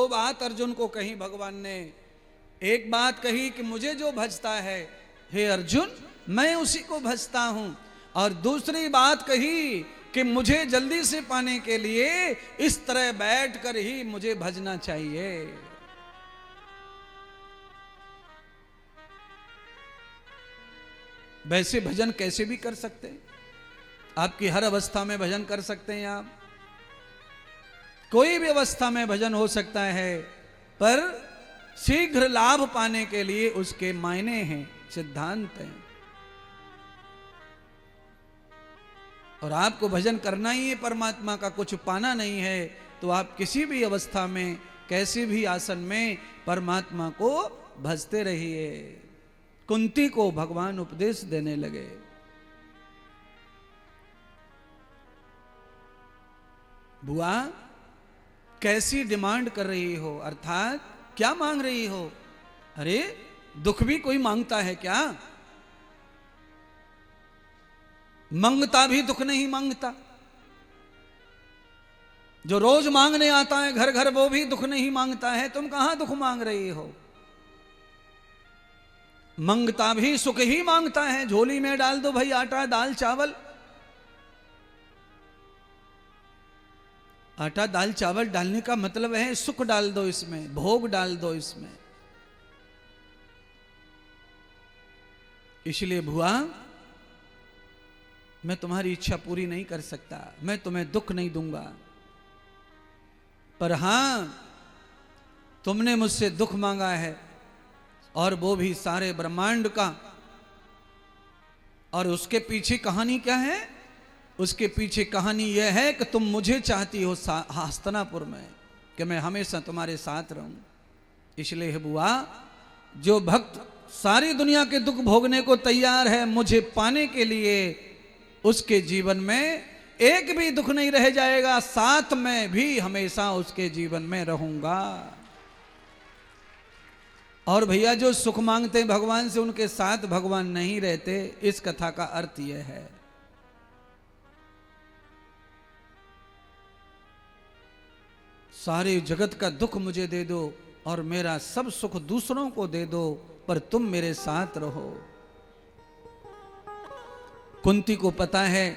दो बात अर्जुन को कही भगवान ने। एक बात कही कि मुझे जो भजता है हे अर्जुन मैं उसी को भजता हूं, और दूसरी बात कही कि मुझे जल्दी से पाने के लिए इस तरह बैठ कर ही मुझे भजना चाहिए। वैसे भजन कैसे भी कर सकते हैं, आपकी हर अवस्था में भजन कर सकते हैं आप, कोई भी अवस्था में भजन हो सकता है, पर शीघ्र लाभ पाने के लिए उसके मायने हैं, सिद्धांत हैं। और आपको भजन करना ही है, परमात्मा का कुछ पाना नहीं है, तो आप किसी भी अवस्था में कैसे भी आसन में परमात्मा को भजते रहिए। कुंती को भगवान उपदेश देने लगे। बुआ कैसी डिमांड कर रही हो, अर्थात क्या मांग रही हो? अरे दुख भी कोई मांगता है क्या? मांगता भी दुख नहीं मांगता। जो रोज मांगने आता है घर घर वो भी दुख नहीं मांगता है, तुम कहां दुख मांग रही हो? मांगता भी सुख ही मांगता है। झोली में डाल दो भाई आटा दाल चावल, आटा दाल चावल डालने का मतलब है सुख डाल दो इसमें, भोग डाल दो इसमें। इसलिए बुआ मैं तुम्हारी इच्छा पूरी नहीं कर सकता, मैं तुम्हें दुख नहीं दूंगा, पर हां तुमने मुझसे दुख मांगा है, और वो भी सारे ब्रह्मांड का। और उसके पीछे कहानी क्या है? उसके पीछे कहानी यह है कि तुम मुझे चाहती हो हस्तिनापुर में, कि मैं हमेशा तुम्हारे साथ रहूं। इसलिए है बुआ, जो भक्त सारी दुनिया के दुख भोगने को तैयार है मुझे पाने के लिए, उसके जीवन में एक भी दुख नहीं रह जाएगा, साथ में भी हमेशा उसके जीवन में रहूंगा। और भैया जो सुख मांगते हैं भगवान से, उनके साथ भगवान नहीं रहते। इस कथा का अर्थ यह है। सारे जगत का दुख मुझे दे दो और मेरा सब सुख दूसरों को दे दो, पर तुम मेरे साथ रहो। कुंती को पता है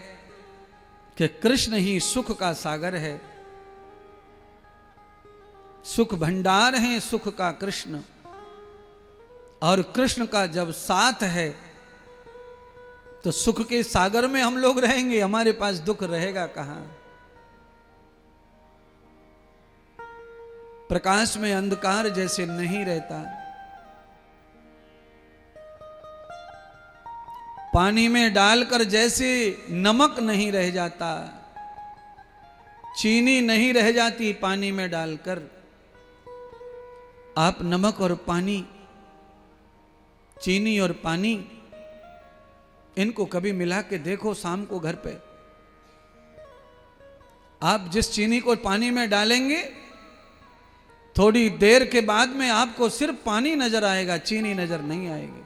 कि कृष्ण ही सुख का सागर है, सुख भंडार है सुख का कृष्ण। और कृष्ण का जब साथ है तो सुख के सागर में हम लोग रहेंगे, हमारे पास दुख रहेगा कहां? प्रकाश में अंधकार जैसे नहीं रहता, पानी में डालकर जैसे नमक नहीं रह जाता, चीनी नहीं रह जाती पानी में डालकर, आप नमक और पानी, चीनी और पानी, इनको कभी मिला के देखो शाम को घर पे। आप जिस चीनी को पानी में डालेंगे थोड़ी देर के बाद में आपको सिर्फ पानी नजर आएगा, चीनी नजर नहीं आएगी।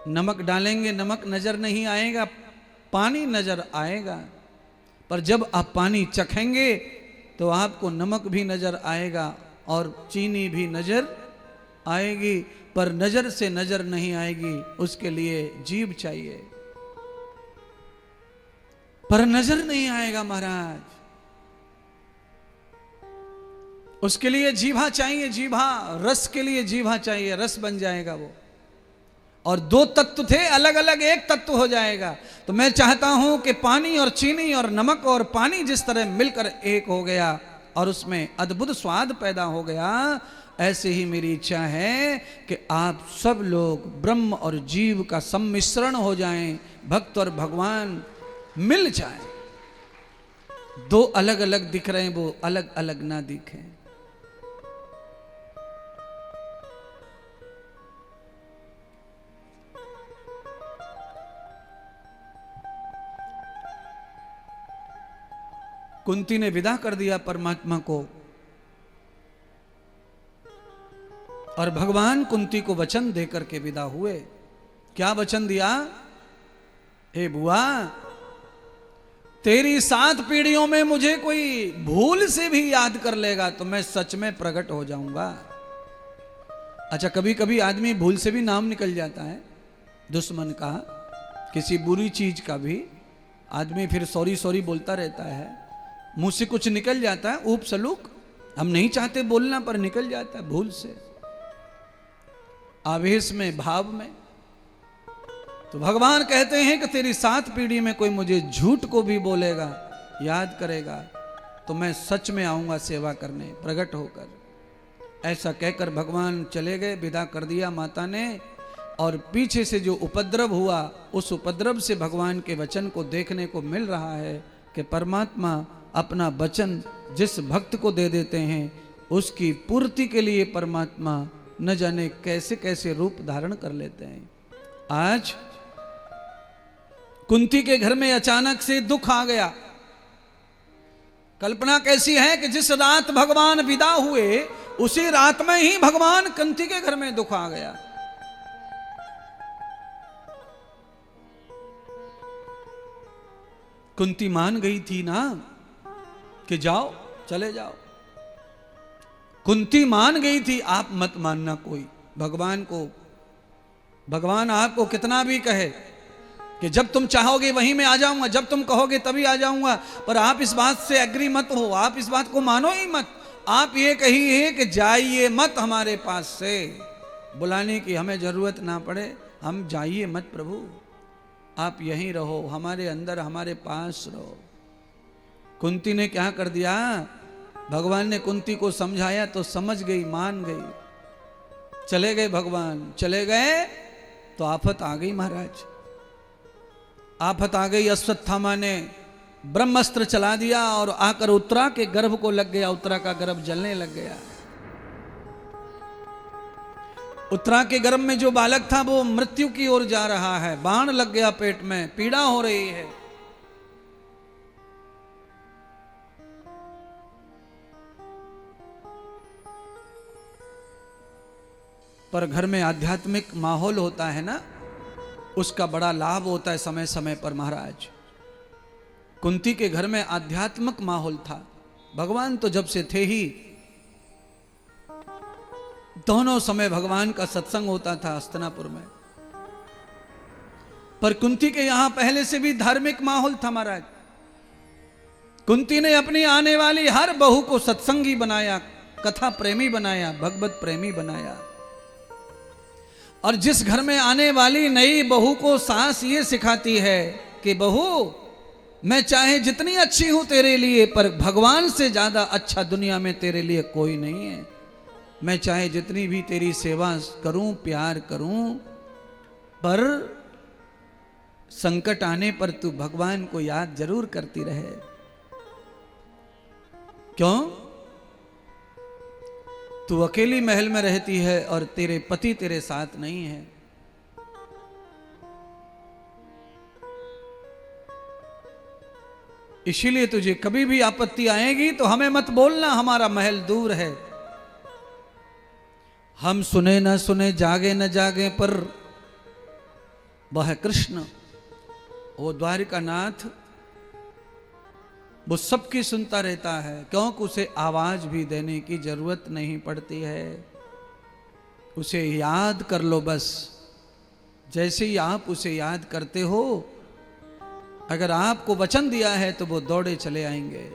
नमक डालेंगे नमक नजर नहीं आएगा, पानी नजर आएगा। पर जब आप पानी चखेंगे तो आपको नमक भी नजर आएगा और चीनी भी नजर आएगी, पर नजर से नजर नहीं आएगी, उसके लिए जीभ चाहिए। पर नजर नहीं आएगा महाराज, उसके लिए जीभा चाहिए, जीभा, रस के लिए जीभा चाहिए, रस बन जाएगा वो। और दो तत्व थे अलग अलग, एक तत्व हो जाएगा। तो मैं चाहता हूं कि पानी और चीनी और नमक और पानी जिस तरह मिलकर एक हो गया और उसमें अद्भुत स्वाद पैदा हो गया, ऐसे ही मेरी इच्छा है कि आप सब लोग ब्रह्म और जीव का सम्मिश्रण हो जाएं, भक्त और भगवान मिल जाएं। दो अलग अलग दिख रहे हैं, वो अलग अलग ना दिखें। कुंती ने विदा कर दिया परमात्मा को, और भगवान कुंती को वचन देकर के विदा हुए। क्या वचन दिया? हे बुआ, तेरी 7 पीढ़ियों में मुझे कोई भूल से भी याद कर लेगा तो मैं सच में प्रकट हो जाऊंगा। अच्छा, कभी कभी आदमी भूल से भी नाम निकल जाता है दुश्मन का, किसी बुरी चीज का भी आदमी फिर सॉरी सॉरी बोलता रहता है, मुंह से कुछ निकल जाता है, ऊप सलूक, हम नहीं चाहते बोलना पर निकल जाता है भूल से, आवेश में, भाव में। तो भगवान कहते हैं कि तेरी 7 पीढ़ी में कोई मुझे झूठ को भी बोलेगा, याद करेगा, तो मैं सच में आऊंगा सेवा करने प्रकट होकर। ऐसा कहकर भगवान चले गए, विदा कर दिया माता ने। और पीछे से जो उपद्रव हुआ, उस उपद्रव से भगवान के वचन को देखने को मिल रहा है कि परमात्मा अपना वचन जिस भक्त को दे देते हैं, उसकी पूर्ति के लिए परमात्मा न जाने कैसे कैसे रूप धारण कर लेते हैं। आज कुंती के घर में अचानक से दुख आ गया। कल्पना कैसी है कि जिस रात भगवान विदा हुए, उसी रात में ही भगवान कुंती के घर में दुख आ गया। कुंती मान गई थी ना कि जाओ, चले जाओ। कुंती मान गई थी, आप मत मानना कोई भगवान को। भगवान आपको कितना भी कहे कि जब तुम चाहोगे वहीं मैं आ जाऊंगा, जब तुम कहोगे तभी आ जाऊंगा, पर आप इस बात से एग्री मत हो, आप इस बात को मानो ही मत। आप ये कहिए कि जाइए मत हमारे पास से, बुलाने की हमें जरूरत ना पड़े, हम जाइए मत प्रभु, आप यहीं रहो, हमारे अंदर हमारे पास रहो। कुंती ने क्या कर दिया, भगवान ने कुंती को समझाया तो समझ गई, मान गई। चले गए भगवान, चले गए तो आफत आ गई महाराज, आफत आ गई। अश्वत्थामा ने ब्रह्मास्त्र चला दिया और आकर उत्तरा के गर्भ को लग गया, उत्तरा का गर्भ जलने लग गया। उत्तरा के गर्भ में जो बालक था वो मृत्यु की ओर जा रहा है, बाण लग गया पेट में, पीड़ा हो रही है। पर घर में आध्यात्मिक माहौल होता है ना, उसका बड़ा लाभ होता है समय समय पर महाराज। कुंती के घर में आध्यात्मिक माहौल था, भगवान तो जब से थे ही, दोनों समय भगवान का सत्संग होता था हस्तिनापुर में। पर कुंती के यहां पहले से भी धार्मिक माहौल था महाराज। कुंती ने अपनी आने वाली हर बहू को सत्संगी बनाया, कथा प्रेमी बनाया, भगवत प्रेमी बनाया। और जिस घर में आने वाली नई बहू को सास ये सिखाती है कि बहू, मैं चाहे जितनी अच्छी हूं तेरे लिए, पर भगवान से ज्यादा अच्छा दुनिया में तेरे लिए कोई नहीं है। मैं चाहे जितनी भी तेरी सेवा करूं, प्यार करूं, पर संकट आने पर तू भगवान को याद जरूर करती रहे। क्यों? तू अकेली महल में रहती है और तेरे पति तेरे साथ नहीं है। इसीलिए तुझे कभी भी आपत्ति आएगी तो हमें मत बोलना, हमारा महल दूर है। हम सुने न सुने, जागे न जागे, पर वह कृष्ण, वो द्वारिका नाथ, वो सबकी सुनता रहता है, क्योंकि उसे आवाज भी देने की जरूरत नहीं पड़ती है। उसे याद कर लो बस। जैसे ही आप उसे याद करते हो, अगर आपको वचन दिया है तो वो दौड़े चले आएंगे।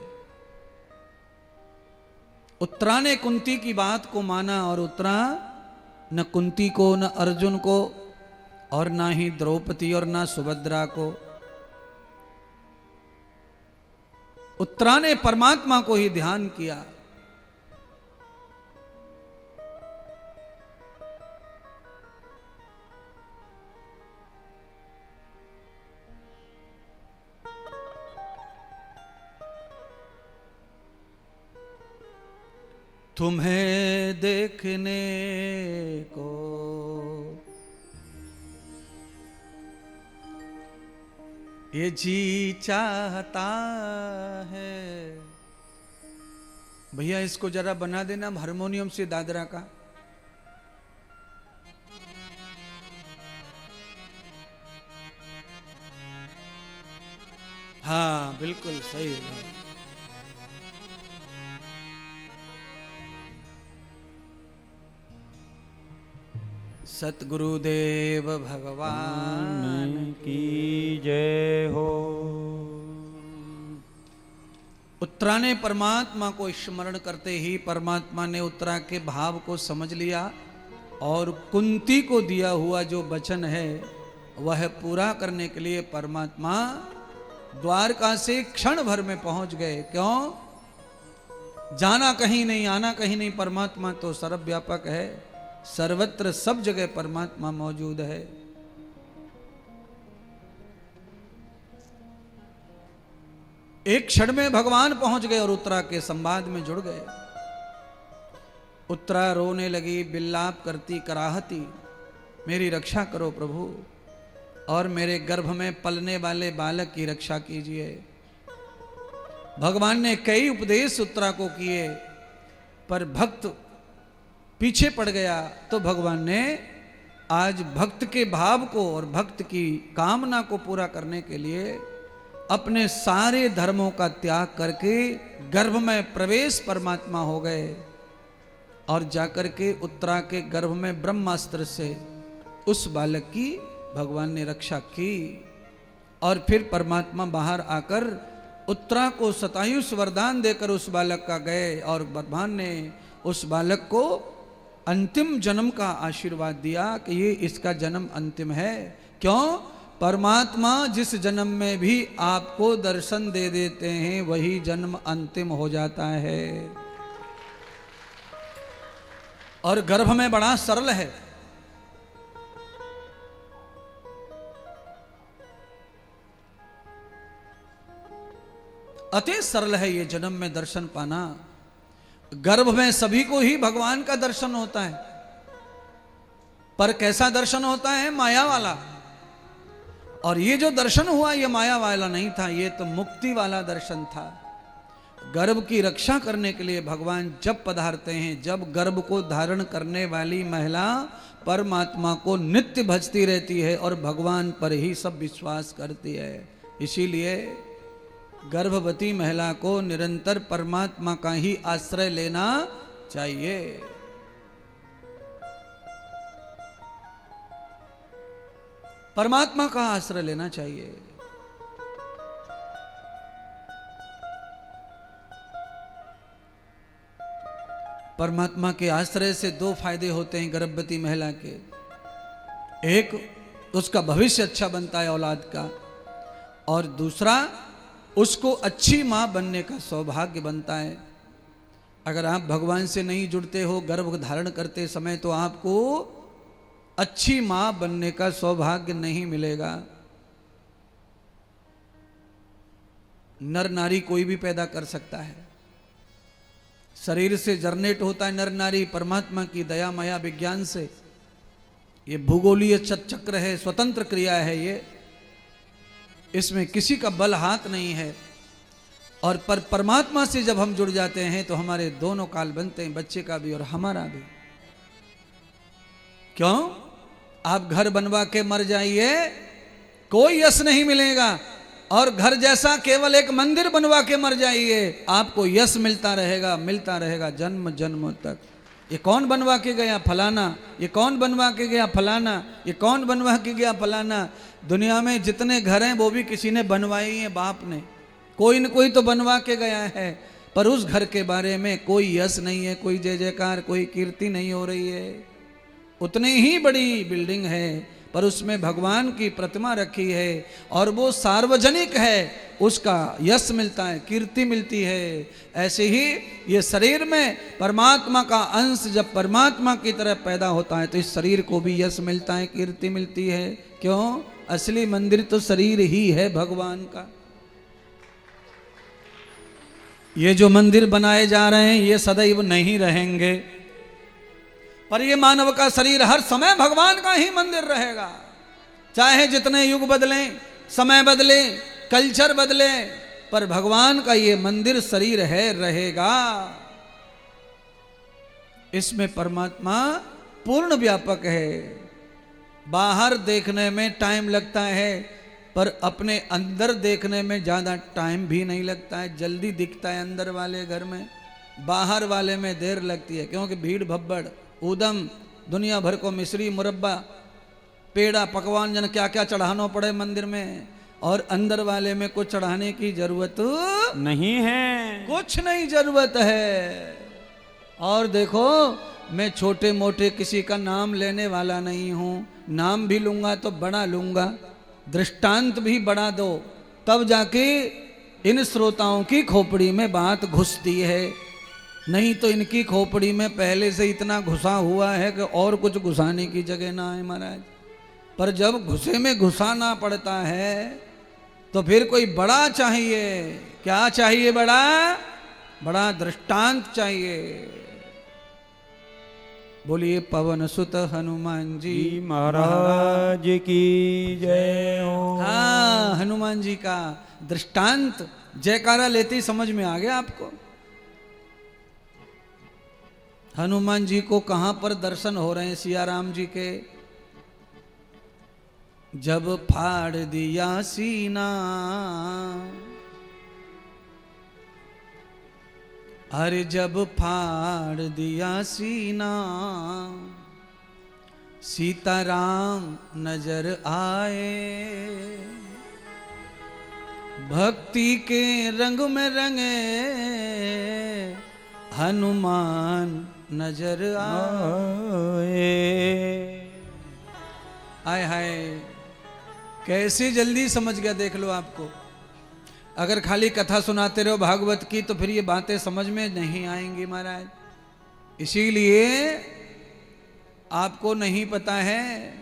उत्तरा ने कुंती की बात को माना, और उत्तरा न कुंती को, न अर्जुन को, और ना ही द्रौपदी और ना सुभद्रा को, उत्तरा ने परमात्मा को ही ध्यान किया। तुम्हें देखने को ये जी चाहता है। भैया इसको जरा बना देना हारमोनियम से दादरा का। हाँ बिल्कुल सही है। सतगुरुदेव भगवान की जय हो। उत्तरा ने परमात्मा को स्मरण करते ही परमात्मा ने उत्तरा के भाव को समझ लिया और कुंती को दिया हुआ जो वचन है वह पूरा करने के लिए परमात्मा द्वारका से क्षण भर में पहुंच गए। क्यों? जाना कहीं नहीं, आना कहीं नहीं, परमात्मा तो सर्वव्यापक है, सर्वत्र सब जगह परमात्मा मौजूद है। एक क्षण में भगवान पहुंच गए और उत्तरा के संवाद में जुड़ गए। उत्तरा रोने लगी, बिल्लाप करती, कराहती, मेरी रक्षा करो प्रभु और मेरे गर्भ में पलने वाले बालक की रक्षा कीजिए। भगवान ने कई उपदेश उत्तरा को किए पर भक्त पीछे पड़ गया, तो भगवान ने आज भक्त के भाव को और भक्त की कामना को पूरा करने के लिए अपने सारे धर्मों का त्याग करके गर्भ में प्रवेश परमात्मा हो गए और जाकर के उत्तरा के गर्भ में ब्रह्मास्त्र से उस बालक की भगवान ने रक्षा की। और फिर परमात्मा बाहर आकर उत्तरा को शतायुष वरदान देकर उस बालक का गए और भगवान ने उस बालक को अंतिम जन्म का आशीर्वाद दिया कि ये इसका जन्म अंतिम है। क्यों? परमात्मा जिस जन्म में भी आपको दर्शन दे देते हैं वही जन्म अंतिम हो जाता है। और गर्भ में बड़ा सरल है। अति सरल है ये जन्म में दर्शन पाना। गर्भ में सभी को ही भगवान का दर्शन होता है, पर कैसा दर्शन होता है? माया वाला। और ये जो दर्शन हुआ ये माया वाला नहीं था, ये तो मुक्ति वाला दर्शन था। गर्भ की रक्षा करने के लिए भगवान जब पधारते हैं, जब गर्भ को धारण करने वाली महिला परमात्मा को नित्य भजती रहती है और भगवान पर ही सब विश्वास करती है, इसीलिए गर्भवती महिला को निरंतर परमात्मा का ही आश्रय लेना चाहिए। परमात्मा का आश्रय लेना चाहिए। परमात्मा के आश्रय से दो फायदे होते हैं गर्भवती महिला के। एक, उसका भविष्य अच्छा बनता है औलाद का, और दूसरा उसको अच्छी मां बनने का सौभाग्य बनता है। अगर आप भगवान से नहीं जुड़ते हो गर्भ धारण करते समय, तो आपको अच्छी मां बनने का सौभाग्य नहीं मिलेगा। नर नारी कोई भी पैदा कर सकता है, शरीर से जनरेट होता है नर नारी परमात्मा की दया माया विज्ञान से। ये भूगोलीय चक्र है, स्वतंत्र क्रिया है ये, इसमें किसी का बल हाथ नहीं है। और पर परमात्मा से जब हम जुड़ जाते हैं तो हमारे दोनों काल बनते हैं, बच्चे का भी और हमारा भी। क्यों? आप घर बनवा के मर जाइए, कोई यश नहीं मिलेगा, और घर जैसा केवल एक मंदिर बनवा के मर जाइए, आपको यश मिलता रहेगा जन्म जन्मों तक। ये कौन बनवा के गया? फलाना। ये कौन बनवा के गया? फलाना। ये कौन बनवा के गया? फलाना। दुनिया में जितने घर हैं वो भी किसी ने बनवाए हैं, बाप ने, कोई न कोई तो बनवा के गया है, पर उस घर के बारे में कोई यश नहीं है, कोई जय जयकार, कोई कीर्ति नहीं हो रही है। उतनी ही बड़ी बिल्डिंग है पर उसमें भगवान की प्रतिमा रखी है और वो सार्वजनिक है, उसका यश मिलता है, कीर्ति मिलती है। ऐसे ही ये शरीर में परमात्मा का अंश जब परमात्मा की तरह पैदा होता है तो इस शरीर को भी यश मिलता है, कीर्ति मिलती है। क्यों? असली मंदिर तो शरीर ही है भगवान का। ये जो मंदिर बनाए जा रहे हैं ये सदैव नहीं रहेंगे, पर ये मानव का शरीर हर समय भगवान का ही मंदिर रहेगा। चाहे जितने युग बदलें, समय बदले, कल्चर बदले, पर भगवान का ये मंदिर शरीर है, रहेगा। इसमें परमात्मा पूर्ण व्यापक है। बाहर देखने में टाइम लगता है, पर अपने अंदर देखने में ज़्यादा टाइम भी नहीं लगता है, जल्दी दिखता है अंदर वाले घर में, बाहर वाले में देर लगती है, क्योंकि भीड़ भब्बड़ ऊदम दुनिया भर को मिश्री मुरब्बा पेड़ा पकवान जन क्या क्या चढ़ाना पड़े मंदिर में, और अंदर वाले में कुछ चढ़ाने की जरूरत नहीं है, कुछ नहीं जरूरत है। और देखो मैं छोटे मोटे किसी का नाम लेने वाला नहीं हूं, नाम भी लूंगा तो बड़ा लूंगा, दृष्टांत भी बड़ा दो, तब जाके इन श्रोताओं की खोपड़ी में बात घुसती है, नहीं तो इनकी खोपड़ी में पहले से इतना घुसा हुआ है कि और कुछ घुसाने की जगह ना है महाराज। पर जब घुसे में घुसाना पड़ता है तो फिर कोई बड़ा चाहिए। क्या चाहिए? बड़ा बड़ा दृष्टांत चाहिए। बोलिए पवन सुत हनुमान जी महाराज की जय हो। हाँ, हनुमान जी का दृष्टांत जयकारा लेते ही समझ में आ गया आपको। हनुमान जी को कहां पर दर्शन हो रहे हैं सिया राम जी के? जब फाड़ दिया सीना, अरे जब फाड़ दिया सीना, सीताराम नजर आए, भक्ति के रंग में रंगे हनुमान नजर आए। आय हाय, कैसी जल्दी समझ गया, देख लो आपको। अगर खाली कथा सुनाते रहो भागवत की तो फिर ये बातें समझ में नहीं आएंगी महाराज। इसीलिए आपको नहीं पता है,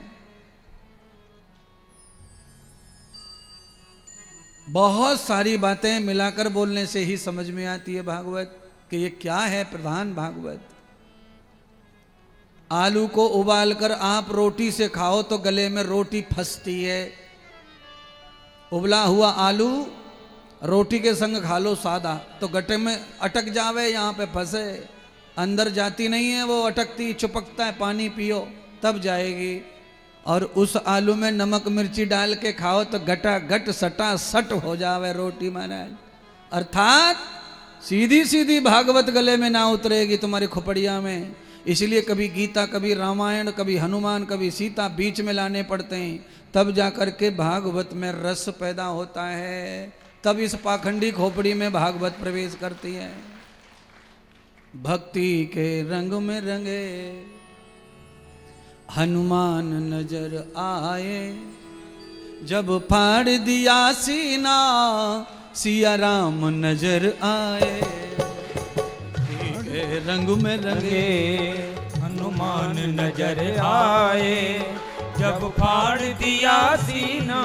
बहुत सारी बातें मिलाकर बोलने से ही समझ में आती है भागवत कि ये क्या है प्रधान भागवत। आलू को उबालकर आप रोटी से खाओ तो गले में रोटी फंसती है, उबला हुआ आलू रोटी के संग खा लो सादा तो गटे में अटक जावे, यहाँ पे फंसे, अंदर जाती नहीं है वो, अटकती चिपकता है, पानी पियो तब जाएगी। और उस आलू में नमक मिर्ची डाल के खाओ तो गटा गट सटा सट हो जावे रोटी महाराज। अर्थात सीधी सीधी भागवत गले में ना उतरेगी तुम्हारी खोपड़िया में। इसलिए कभी गीता, कभी रामायण, कभी हनुमान, कभी सीता बीच में लाने पड़ते हैं, तब जाकर के भागवत में रस पैदा होता है, तब इस पाखंडी खोपड़ी में भागवत प्रवेश करती है। भक्ति के रंग में रंगे हनुमान नजर आए, जब फाड़ दिया सीना सिया राम नजर आए। रंग में रंगे हनुमान नजर आए, जब फाड़ दिया सीना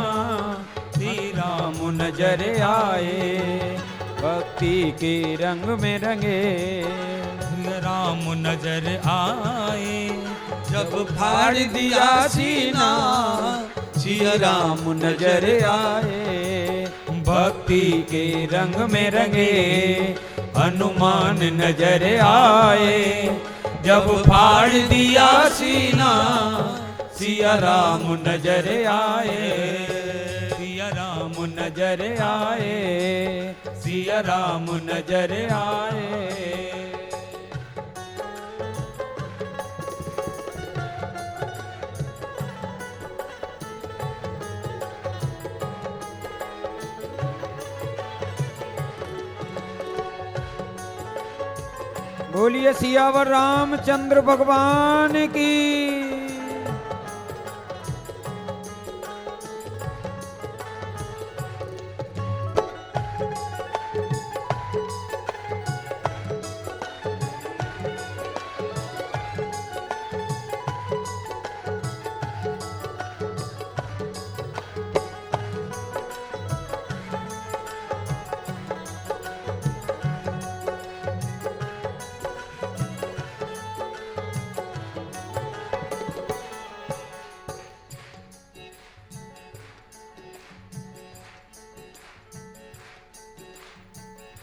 श्री राम नजर आए। भक्ति के रंग में रंगे राम नजर आए, जब फाड़ दिया सीना सिया राम नजर आए। भक्ति के रंग में रंगे हनुमान नजर आए, जब फाड़ दिया सीना सिया राम नजर आए। सिया राम नजर आए, सिया राम नजर आए। बोलिए सियावर रामचंद्र भगवान की।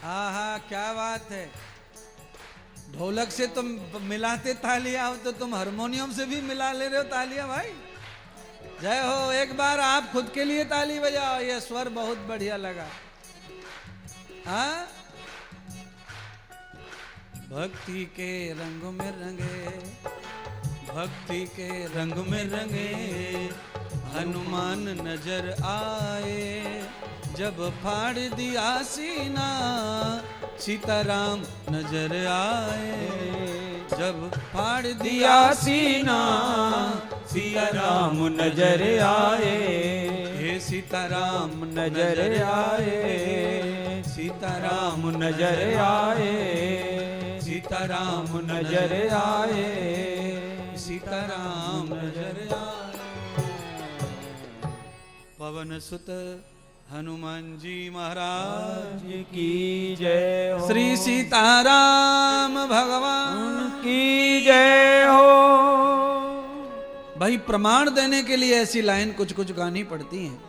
आहा, क्या बात है। ढोलक से तुम मिलाते तालियां हो तो तुम हारमोनियम से भी मिला ले रहे हो तालियां भाई। जय हो। एक बार आप खुद के लिए ताली बजाओ, ये स्वर बहुत बढ़िया लगा। हाँ, भक्ति के रंग में रंगे, भक्ति के रंग में रंगे, हनुमान नजर आए। जब फाड़ दिया सीना, सीताराम नजर आए। जब फाड़ दिया सीना, सीताराम नजर आए। हे सीताराम नजर आए। सीताराम नजर आए। सीताराम नजर आए। सीताराम नजर आए। पवन सुत हनुमान जी महाराज की जय हो। श्री सीताराम भगवान की जय हो। भाई प्रमाण देने के लिए ऐसी लाइन कुछ कुछ गानी पड़ती हैं।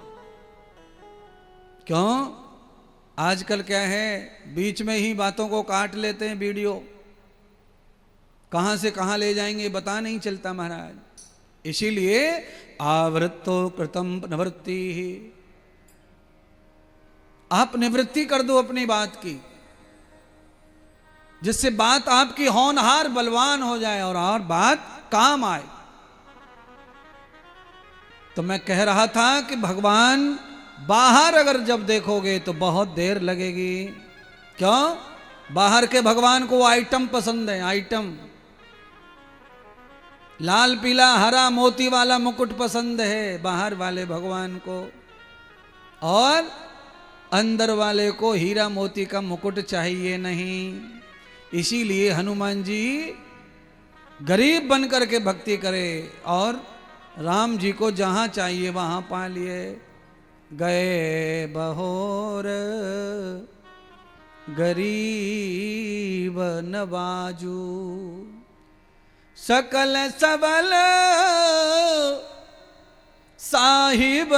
क्यों? आजकल क्या है, बीच में ही बातों को काट लेते हैं वीडियो, कहां से कहां ले जाएंगे बता नहीं चलता महाराज। इसीलिए आवृत्तो कृतम निवृत्ति ही, आप निवृत्ति कर दो अपनी बात की, जिससे बात आपकी होनहार बलवान हो जाए और बात काम आए। तो मैं कह रहा था कि भगवान बाहर अगर जब देखोगे तो बहुत देर लगेगी। क्यों? बाहर के भगवान को आइटम पसंद है, आइटम। लाल पीला हरा मोती वाला मुकुट पसंद है बाहर वाले भगवान को, और अंदर वाले को हीरा मोती का मुकुट चाहिए नहीं। इसीलिए हनुमान जी गरीब बन करके भक्ति करे और राम जी को जहां चाहिए वहां पा लिए। गए बहोर गरीब नवाजू, सकल सबल साहिब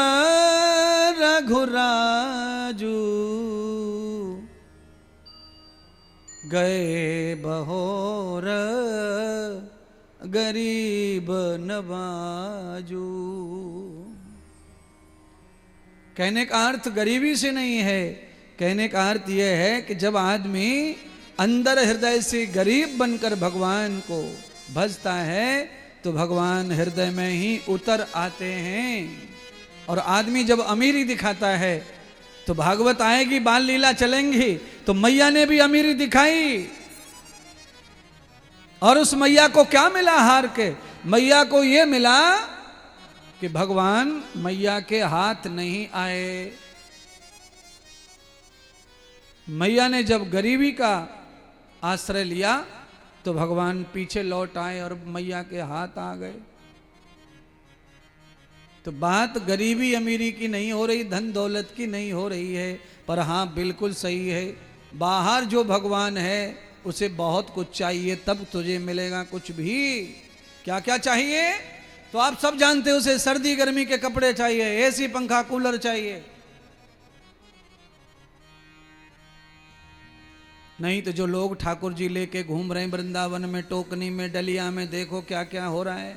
रघुराजू। गए बहोर गरीब नवाजू। कहने का अर्थ गरीबी से नहीं है, कहने का अर्थ यह है कि जब आदमी अंदर हृदय से गरीब बनकर भगवान को भजता है तो भगवान हृदय में ही उतर आते हैं। और आदमी जब अमीरी दिखाता है तो भागवत आएगी, बाल लीला चलेंगी, तो मैया ने भी अमीरी दिखाई, और उस मैया को क्या मिला हार के? मैया को यह मिला कि भगवान मैया के हाथ नहीं आए। मैया ने जब गरीबी का आश्रय लिया तो भगवान पीछे लौट आए और मैया के हाथ आ गए। तो बात गरीबी अमीरी की नहीं हो रही, धन दौलत की नहीं हो रही है, पर हाँ बिल्कुल सही है, बाहर जो भगवान है उसे बहुत कुछ चाहिए तब तुझे मिलेगा कुछ भी। क्या क्या चाहिए तो आप सब जानते हो, उसे सर्दी गर्मी के कपड़े चाहिए, एसी पंखा कूलर चाहिए। नहीं तो जो लोग ठाकुर जी लेके घूम रहे हैं वृंदावन में, टोकनी में, डलिया में, देखो क्या क्या हो रहा है।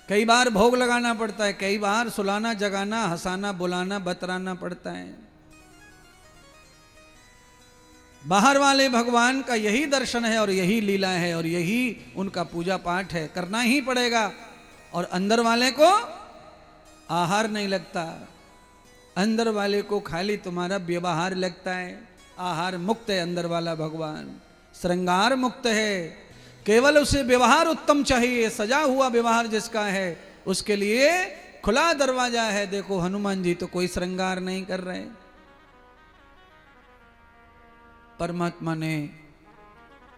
कई बार भोग लगाना पड़ता है, कई बार सुलाना जगाना हंसाना बुलाना बतराना पड़ता है। बाहर वाले भगवान का यही दर्शन है और यही लीला है और यही उनका पूजा पाठ है, करना ही पड़ेगा। और अंदर वाले को आहार नहीं लगता, अंदर वाले को खाली तुम्हारा व्यवहार लगता है। आहार मुक्त है अंदर वाला भगवान, श्रृंगार मुक्त है, केवल उसे व्यवहार उत्तम चाहिए। सजा हुआ व्यवहार जिसका है उसके लिए खुला दरवाजा है। देखो हनुमान जी तो कोई श्रृंगार नहीं कर रहे, परमात्मा ने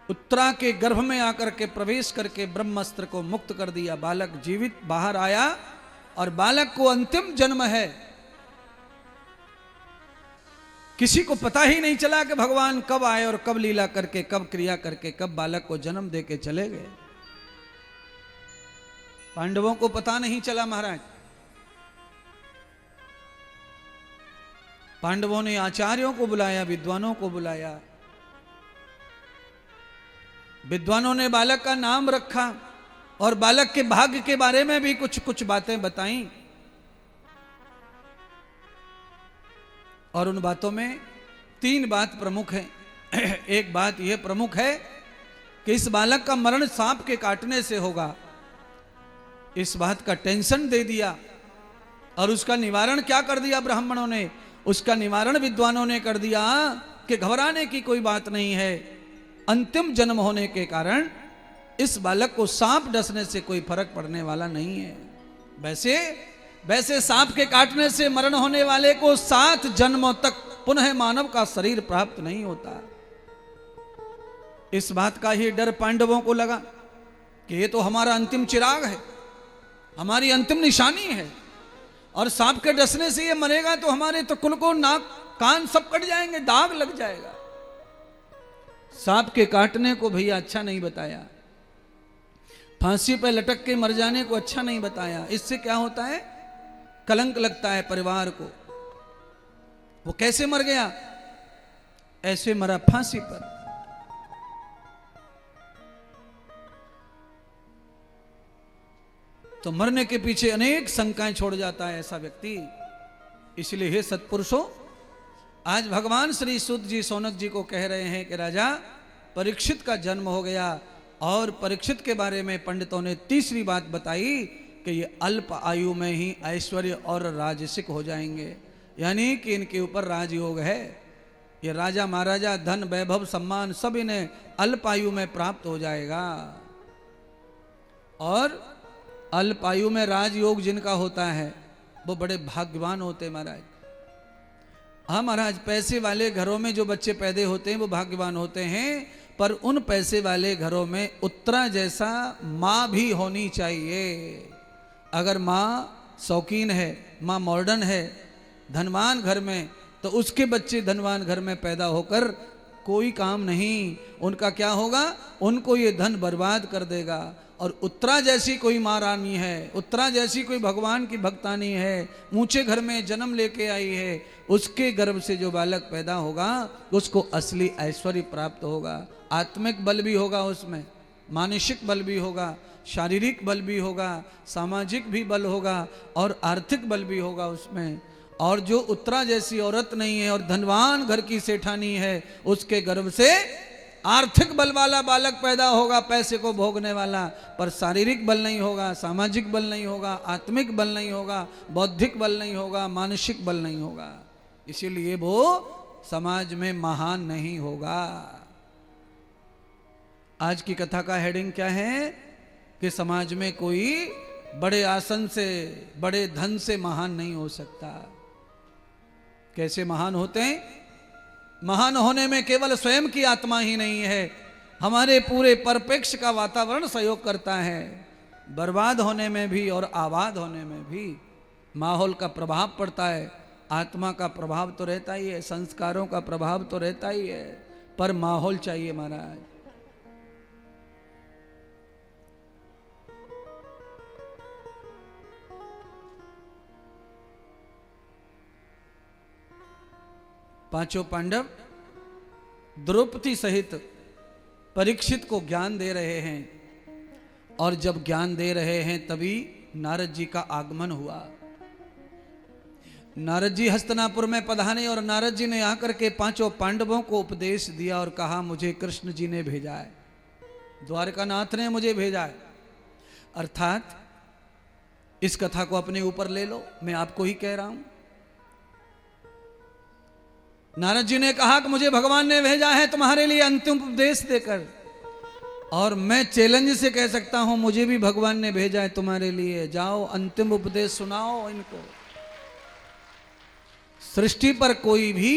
उत्तरा के गर्भ में आकर के प्रवेश करके ब्रह्मास्त्र को मुक्त कर दिया। बालक जीवित बाहर आया और बालक को अंतिम जन्म है। किसी को पता ही नहीं चला कि भगवान कब आए और कब लीला करके, कब क्रिया करके, कब बालक को जन्म देके चले गए। पांडवों को पता नहीं चला महाराज। पांडवों ने आचार्यों को बुलाया, विद्वानों को बुलाया, विद्वानों ने बालक का नाम रखा, और बालक के भाग्य के बारे में भी कुछ कुछ बातें बताई। और उन बातों में 3 बात प्रमुख है। एक बात यह प्रमुख है कि इस बालक का मरण सांप के काटने से होगा। इस बात का टेंशन दे दिया और उसका निवारण क्या कर दिया ब्राह्मणों ने? उसका निवारण विद्वानों ने कर दिया कि घबराने की कोई बात नहीं है। अंतिम जन्म होने के कारण इस बालक को सांप डसने से कोई फर्क पड़ने वाला नहीं है। वैसे सांप के काटने से मरण होने वाले को 7 जन्मों तक पुनः मानव का शरीर प्राप्त नहीं होता। इस बात का ही डर पांडवों को लगा कि ये तो हमारा अंतिम चिराग है, हमारी अंतिम निशानी है, और सांप के डसने से ये मरेगा तो हमारे तो कुल को नाक कान सब कट जाएंगे, दाग लग जाएगा। सांप के काटने को भैया अच्छा नहीं बताया, फांसी पे लटक के मर जाने को अच्छा नहीं बताया। इससे क्या होता है? कलंक लगता है परिवार को। वो कैसे मर गया? ऐसे मरा फांसी पर। तो मरने के पीछे अनेक शंकाएं छोड़ जाता है ऐसा व्यक्ति। इसलिए हे सत्पुरुषों, आज भगवान श्री सूत जी सौनक जी को कह रहे हैं कि राजा परीक्षित का जन्म हो गया, और परीक्षित के बारे में पंडितों ने तीसरी बात बताई कि ये अल्प आयु में ही ऐश्वर्य और राजसिक हो जाएंगे, यानी कि इनके ऊपर राजयोग है। ये राजा महाराजा धन वैभव सम्मान सब इन्हें अल्प आयु में प्राप्त हो जाएगा। और अल्प आयु में राजयोग जिनका होता है वो बड़े भाग्यवान होते हैं महाराज। हाँ महाराज, पैसे वाले घरों में जो बच्चे पैदा होते हैं वो भाग्यवान होते हैं, पर उन पैसे वाले घरों में उत्तरा जैसा माँ भी होनी चाहिए। अगर माँ शौकीन है, माँ मॉडर्न है, धनवान घर में, तो उसके बच्चे धनवान घर में पैदा होकर कोई काम नहीं। उनका क्या होगा? उनको ये धन बर्बाद कर देगा। और उत्तरा जैसी कोई माँ रानी है, उत्तरा जैसी कोई भगवान की भक्तानी है, ऊंचे घर में जन्म लेके आई है, उसके गर्भ से जो बालक पैदा होगा उसको असली ऐश्वर्य प्राप्त होगा। आत्मिक बल भी होगा उसमें, मानसिक बल भी होगा, शारीरिक बल भी होगा, सामाजिक भी बल होगा, और आर्थिक बल भी होगा उसमें। और जो उत्तरा जैसी औरत नहीं है और धनवान घर की सेठानी है, उसके गर्भ से आर्थिक बल वाला बालक पैदा होगा, पैसे को भोगने वाला, पर शारीरिक बल नहीं होगा, सामाजिक बल नहीं होगा, आत्मिक बल नहीं होगा, बौद्धिक बल नहीं होगा, मानसिक बल नहीं होगा। इसीलिए वो समाज में महान नहीं होगा। आज की कथा का हेडिंग क्या है? कि समाज में कोई बड़े आसन से, बड़े धन से महान नहीं हो सकता। कैसे महान होते हैं? महान होने में केवल स्वयं की आत्मा ही नहीं है, हमारे पूरे परिप्रेक्ष्य का वातावरण सहयोग करता है। बर्बाद होने में भी और आबाद होने में भी माहौल का प्रभाव पड़ता है। आत्मा का प्रभाव तो रहता ही है, संस्कारों का प्रभाव तो रहता ही है, पर माहौल चाहिए महाराज। पांचों पांडव द्रौपदी सहित परीक्षित को ज्ञान दे रहे हैं, और जब ज्ञान दे रहे हैं तभी नारद जी का आगमन हुआ। नारद जी हस्तिनापुर में पधारे और नारद जी ने आकर के पांचों पांडवों को उपदेश दिया और कहा, मुझे कृष्ण जी ने भेजा है, द्वारकानाथ ने मुझे भेजा है। अर्थात इस कथा को अपने ऊपर ले लो, मैं आपको ही कह रहा हूं। नारद जी ने कहा कि मुझे भगवान ने भेजा है तुम्हारे लिए अंतिम उपदेश देकर, और मैं चैलेंज से कह सकता हूं मुझे भी भगवान ने भेजा है तुम्हारे लिए। जाओ अंतिम उपदेश सुनाओ इनको। सृष्टि पर कोई भी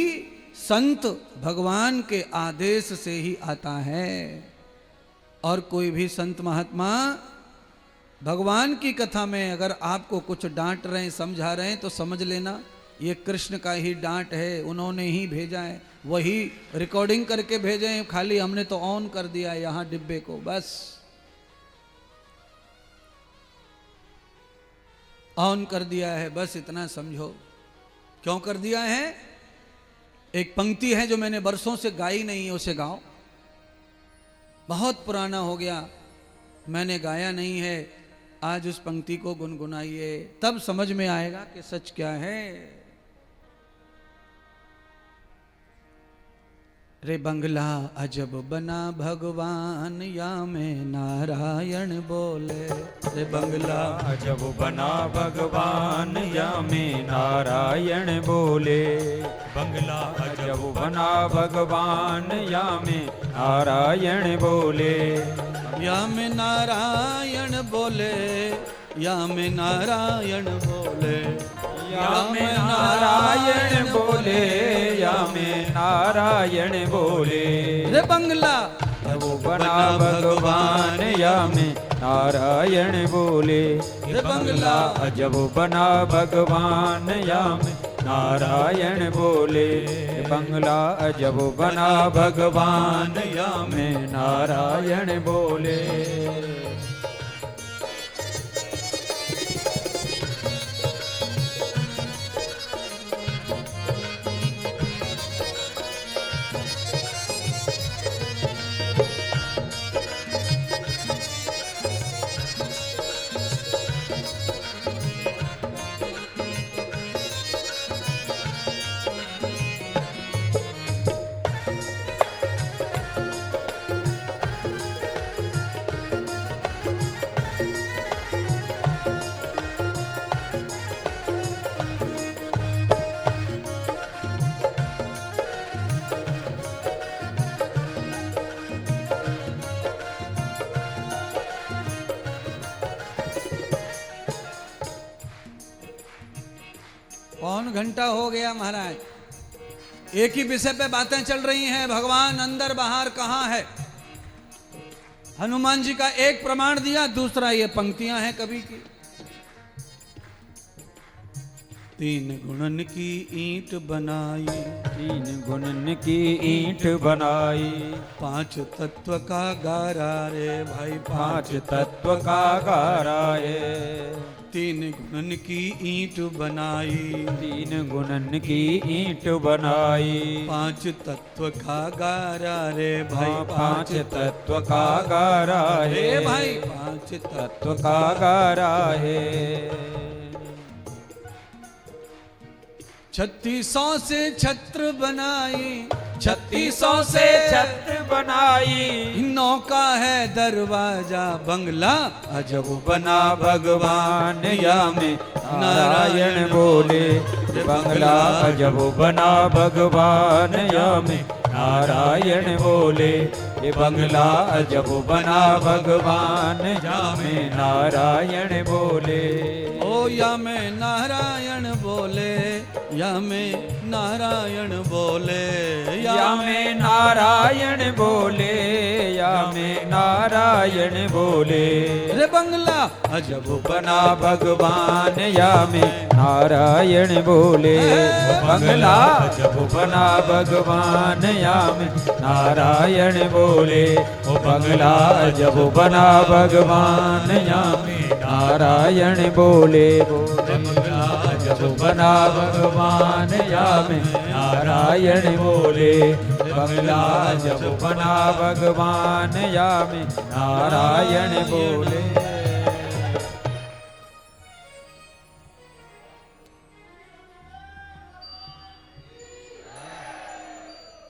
संत भगवान के आदेश से ही आता है, और कोई भी संत महात्मा भगवान की कथा में अगर आपको कुछ डांट रहे हैं, समझा रहे हैं, तो समझ लेना ये कृष्ण का ही डांट है, उन्होंने ही भेजा है, वही रिकॉर्डिंग करके भेजे हैं, खाली हमने तो ऑन कर दिया है यहां डिब्बे को, बस ऑन कर दिया है, बस इतना समझो। क्यों कर दिया है? एक पंक्ति है जो मैंने बरसों से गाई नहीं है, उसे गाओ। बहुत पुराना हो गया, मैंने गाया नहीं है, आज उस पंक्ति को गुनगुनाइए, तब समझ में आएगा कि सच क्या है। रे बंगला अजब बना भगवान, या में नारायण बोले। रे बंगला अजब बना भगवान, या में नारायण बोले। बंगला अजब बना भगवान, या में नारायण बोले। या में नारायण बोले, या में नारायण बोले, या में नारायण बोले, या में नारायण बोले। रे बंगला जब बना भगवान, या में नारायण बोले। रे बंगला जब बना भगवान, या में नारायण बोले। बंगला जब बना भगवान, या में नारायण बोले। पौन घंटा हो गया महाराज, एक ही विषय पे बातें चल रही हैं, भगवान अंदर बाहर कहाँ है। हनुमान जी का एक प्रमाण दिया, दूसरा ये पंक्तियां हैं कवि की। तीन गुणन की ईंट बनाई, तीन गुणन की ईंट बनाई। पांच तत्व का गारा रे भाई, पांच तत्व का गारा है। तीन गुणन की ईंट बनाई, तीन गुणन की ईंट बनाई। पांच तत्व का गारा रे भाई, पांच तत्व का गारा है। रे भाई पांच तत्व का गारा है। 3600 से छत्र बनाई, 3600 से छत्र बनाई। नौका है दरवाजा बंगला अजब बना भगवान, या में नारायण बोले। बंगला अजब बना भगवान, या में नारायण बोले। ये बंगला अजब बना भगवान, या में नारायण बोले। ओ या में नारायण बोले, या में नारायण बोले, या में नारायण बोले, या में नारायण बोले। रे बंगला अजब बना भगवान, या में नारायण बोले। बंगला अजब बना भगवान, या में नारायण बोले। ओ बंगला अजब बना भगवान, या में नारायण बोले। बंगला अजब बना भगवान, या में नारायण बोले। बंगला जब बना भगवान, या में नारायण बोले।